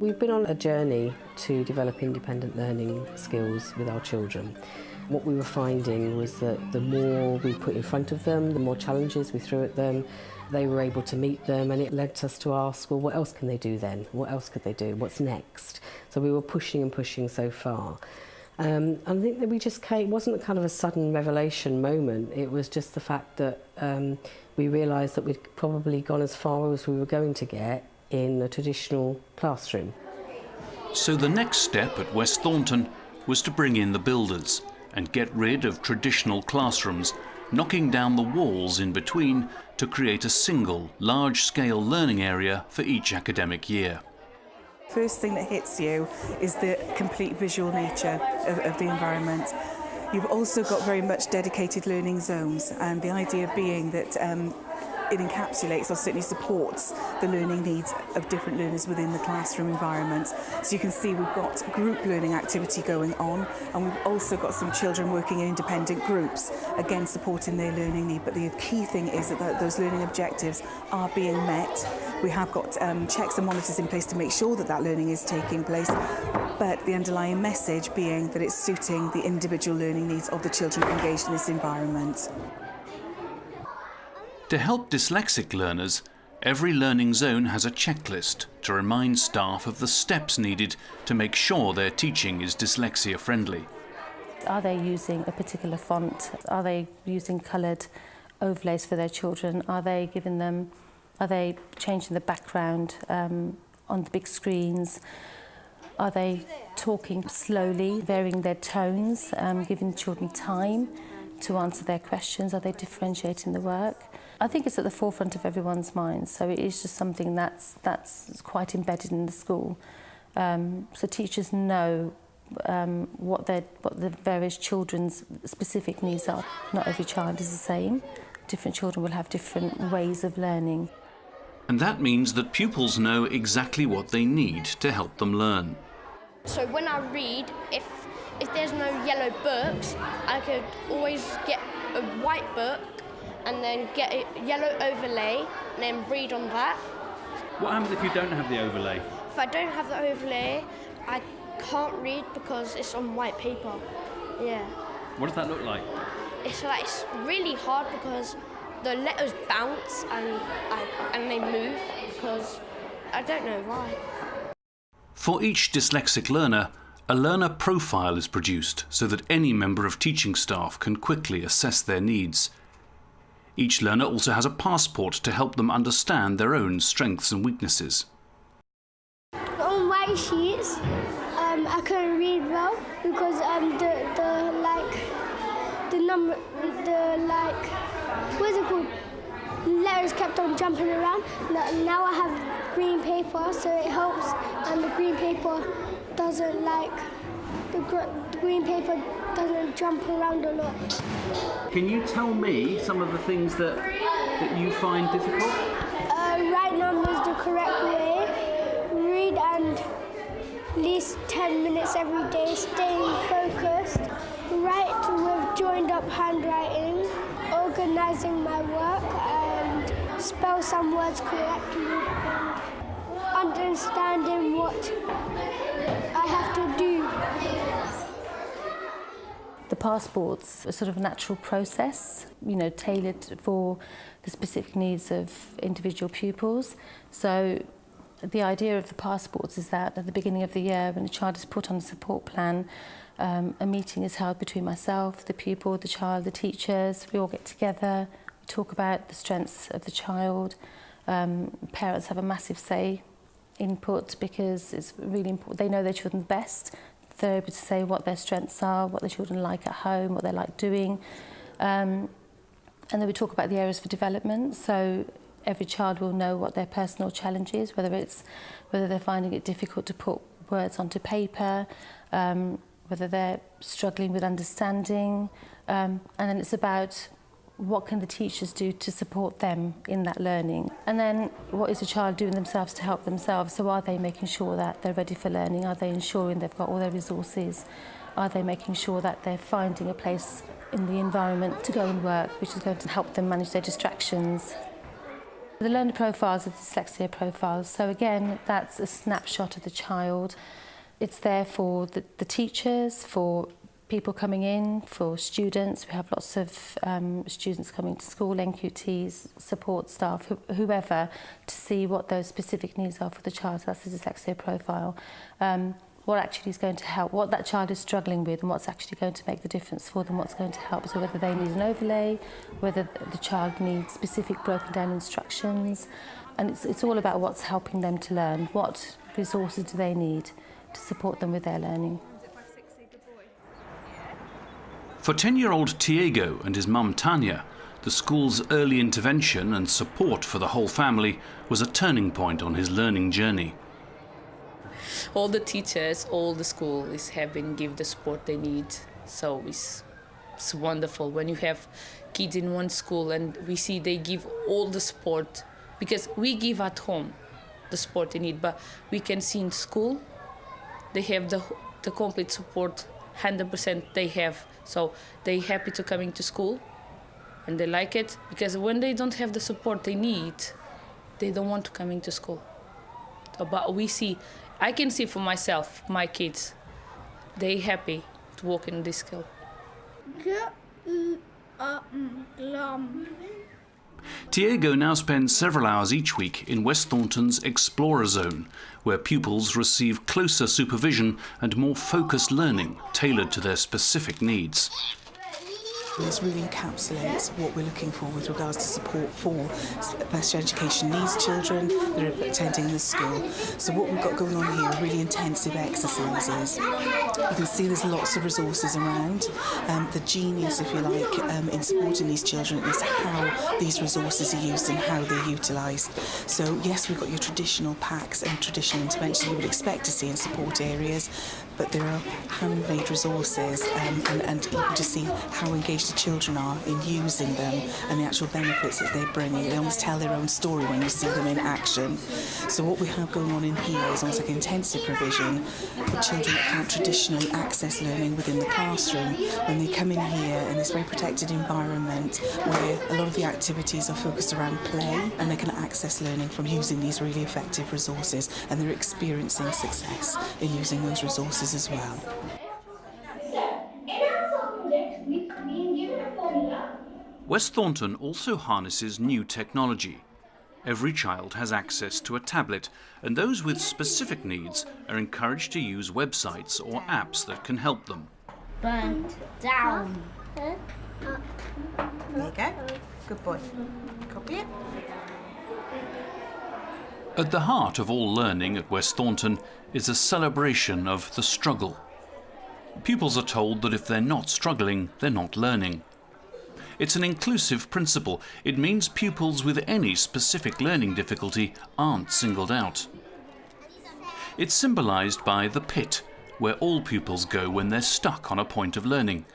We've been on a journey to develop independent learning skills with our children. What we were finding was that the more we put in front of them, the more challenges we threw at them, they were able to meet them, and it led us to ask, well, what else can they do then? What else could they do? What's next? So we were pushing and pushing so far. I think that we just came, it wasn't a kind of a sudden revelation moment, it was just the fact that we realised that we'd probably gone as far as we were going to get in a traditional classroom. So the next step at West Thornton was to bring in the builders and get rid of traditional classrooms, knocking down the walls in between to create a single large-scale learning area for each academic year. First thing that hits you is the complete visual nature of the environment. You've also got very much dedicated learning zones, and the idea being that it encapsulates or certainly supports the learning needs of different learners within the classroom environment. So you can see we've got group learning activity going on, and we've also got some children working in independent groups, again supporting their learning need. But the key thing is that those learning objectives are being met. We have got checks and monitors in place to make sure that that learning is taking place, but the underlying message being that it's suiting the individual learning needs of the children engaged in this environment. To help dyslexic learners, every learning zone has a checklist to remind staff of the steps needed to make sure their teaching is dyslexia friendly. Are they using a particular font? Are they using coloured overlays for their children? Are they changing the background on the big screens? Are they talking slowly, varying their tones, giving children time to answer their questions? Are they differentiating the work? I think it's at the forefront of everyone's minds, so it is just something that's quite embedded in the school. So teachers know what the various children's specific needs are. Not every child is the same. Different children will have different ways of learning. And that means that pupils know exactly what they need to help them learn. So when I read, if there's no yellow books, I could always get a white book and then get a yellow overlay and then read on that. What happens if you don't have the overlay? If I don't have the overlay, I can't read because it's on white paper. Yeah. What does that look like? It's really hard because the letters bounce and they move because I don't know why. For each dyslexic learner, a learner profile is produced so that any member of teaching staff can quickly assess their needs. Each learner also has a passport to help them understand their own strengths and weaknesses. On white sheets, I couldn't read well because what's it called? Letters kept on jumping around. Now I have green paper, so it helps, and the green paper doesn't jump around a lot. Can you tell me some of the things that you find difficult? Write numbers the correct way, read and at least 10 minutes every day, staying focused, write with joined up handwriting, organising my work and spell some words correctly and understanding what I have to do. The passport's a sort of natural process, tailored for the specific needs of individual pupils. So the idea of the passports is that at the beginning of the year, when a child is put on a support plan, a meeting is held between myself, the pupil, the child, the teachers. We all get together, we talk about the strengths of the child. Parents have a massive input because it's really important. They know their children best. They're able to say what their strengths are, what their children like at home, what they like doing. And then we talk about the areas for development. So every child will know what their personal challenge is, whether they're finding it difficult to put words onto paper, whether they're struggling with understanding. And then it's about what can the teachers do to support them in that learning? And then what is the child doing themselves to help themselves? So are they making sure that they're ready for learning? Are they ensuring they've got all their resources? Are they making sure that they're finding a place in the environment to go and work, which is going to help them manage their distractions? The learner profiles are dyslexia profiles. So again, that's a snapshot of the child. It's there for the teachers, for people coming in, for students. We have lots of students coming to school, NQTs, support staff, whoever, to see what those specific needs are for the child. So that's the dyslexia profile. What actually is going to help, what that child is struggling with, and what's actually going to make the difference for them, what's going to help. So whether they need an overlay, whether the child needs specific broken down instructions, and it's all about what's helping them to learn. What resources do they need to support them with their learning? For 10-year-old Tiago and his mum Tanya, the school's early intervention and support for the whole family was a turning point on his learning journey. All the teachers, all the schools have been give the support they need. So it's wonderful when you have kids in one school and we see they give all the support, because we give at home the support they need, but we can see in school they have the complete support, 100% they have. So they're happy to coming to school and they like it, because when they don't have the support they need, they don't want to come into school. But we see, I can see for myself, my kids, they happy to walk in this school. Tiago now spends several hours each week in West Thornton's Explorer Zone, where pupils receive closer supervision and more focused learning tailored to their specific needs. This really encapsulates what we're looking for with regards to support for special education needs children that are attending the school. So what we've got going on here are really intensive exercises. You can see there's lots of resources around. The genius, if you like, in supporting these children is how these resources are used and how they're utilised. So yes, we've got your traditional packs and traditional interventions you would expect to see in support areas, but there are handmade resources and you can just see how engaged the children are in using them and the actual benefits that they bring. They almost tell their own story when you see them in action. So what we have going on in here is almost like intensive provision for children that can't traditionally access learning within the classroom. When they come in here in this very protected environment where a lot of the activities are focused around play, and they can access learning from using these really effective resources, and they're experiencing success in using those resources as well. West Thornton also harnesses new technology. Every child has access to a tablet, and those with specific needs are encouraged to use websites or apps that can help them. Burnt down. There you go. Good boy. Copy it. At the heart of all learning at West Thornton is a celebration of the struggle. Pupils are told that if they're not struggling, they're not learning. It's an inclusive principle. It means pupils with any specific learning difficulty aren't singled out. It's symbolised by the pit, where all pupils go when they're stuck on a point of learning.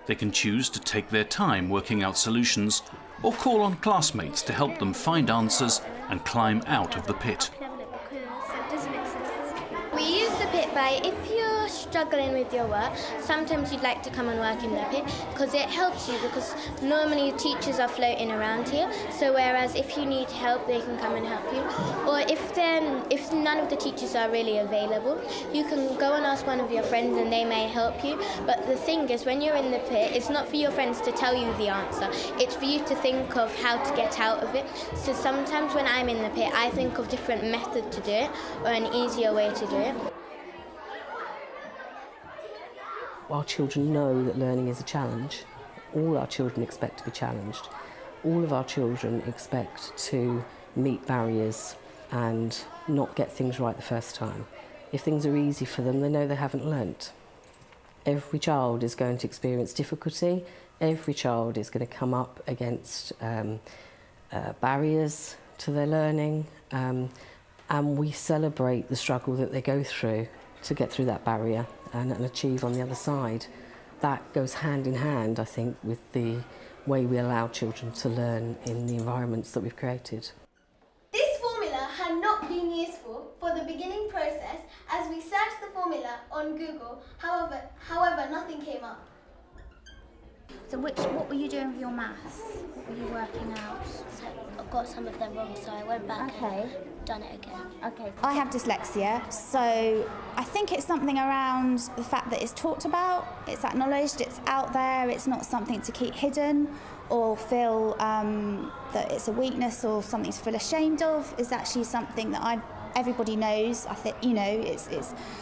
They can choose to take their time working out solutions or call on classmates to help them find answers and climb out of the pit. We use the pit by, if you're struggling with your work, sometimes you'd like to come and work in the pit because it helps you, because normally teachers are floating around here, so whereas if you need help they can come and help you, or if none of the teachers are really available, you can go and ask one of your friends and they may help you. But the thing is, when you're in the pit, it's not for your friends to tell you the answer, it's for you to think of how to get out of it. So sometimes when I'm in the pit I think of different methods to do it, or an easier way to do it. Our children know that learning is a challenge. All our children expect to be challenged. All of our children expect to meet barriers and not get things right the first time. If things are easy for them, they know they haven't learnt. Every child is going to experience difficulty. Every child is going to come up against barriers to their learning, and we celebrate the struggle that they go through to get through that barrier and achieve on the other side. That goes hand in hand, I think, with the way we allow children to learn in the environments that we've created. This formula had not been useful for the beginning process as we searched the formula on Google, however nothing came up. So what were you doing with your maths? What were you working out? So I got some of them wrong, so I went back and done it again. Okay. I have dyslexia, so I think it's something around the fact that it's talked about, it's acknowledged, it's out there, it's not something to keep hidden or feel that it's a weakness or something to feel ashamed of. It's actually something that everybody knows. I think, you know,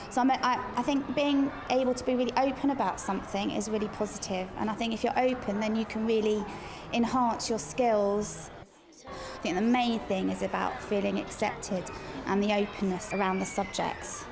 so I think being able to be really open about something is really positive, and I think if you're open, then you can really enhance your skills. I think the main thing is about feeling accepted and the openness around the subjects.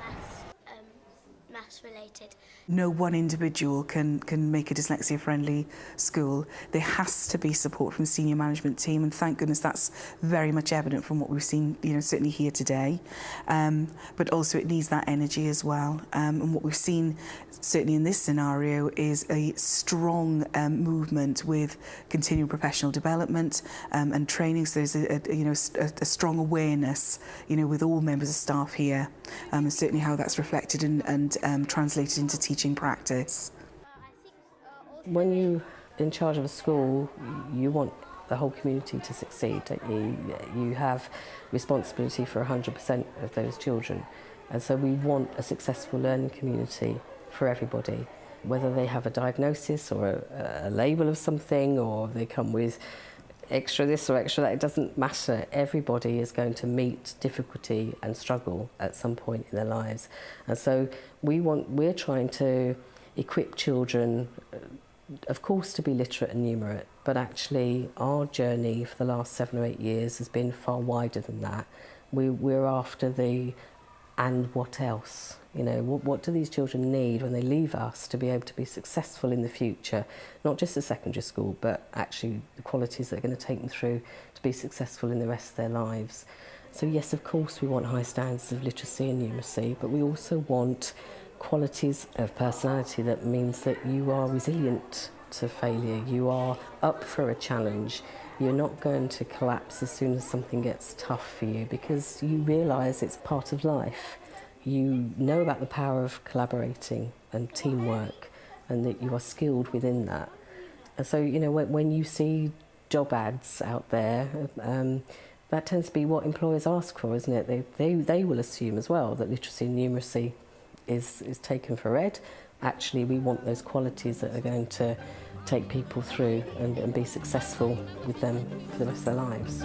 Maths related. No one individual can make a dyslexia-friendly school. There has to be support from the senior management team, and thank goodness that's very much evident from what we've seen, you know, certainly here today. But also it needs that energy as well. And what we've seen, certainly in this scenario, is a strong movement with continuing professional development and training. So there's a strong awareness, you know, with all members of staff here, and certainly how that's reflected and translated into teaching practice. When you're in charge of a school, you want the whole community to succeed, don't you? You have responsibility for 100% of those children, and so we want a successful learning community for everybody, whether they have a diagnosis or a label of something, or they come with extra this or extra that, it doesn't matter. Everybody is going to meet difficulty and struggle at some point in their lives, and so we're trying to equip children, of course, to be literate and numerate, but actually our journey for the last 7 or 8 years has been far wider than that. We're after the and what else? You know, what do these children need when they leave us to be able to be successful in the future? Not just at secondary school, but actually the qualities that are going to take them through to be successful in the rest of their lives. So yes, of course, we want high standards of literacy and numeracy, but we also want qualities of personality that means that you are resilient to failure, you are up for a challenge, you're not going to collapse as soon as something gets tough for you, because you realise it's part of life. You know about the power of collaborating and teamwork, and that you are skilled within that. And so, you know, when you see job ads out there, that tends to be what employers ask for, isn't it? They will assume as well that literacy and numeracy is taken for read. Actually, we want those qualities that are going to take people through and be successful with them for the rest of their lives.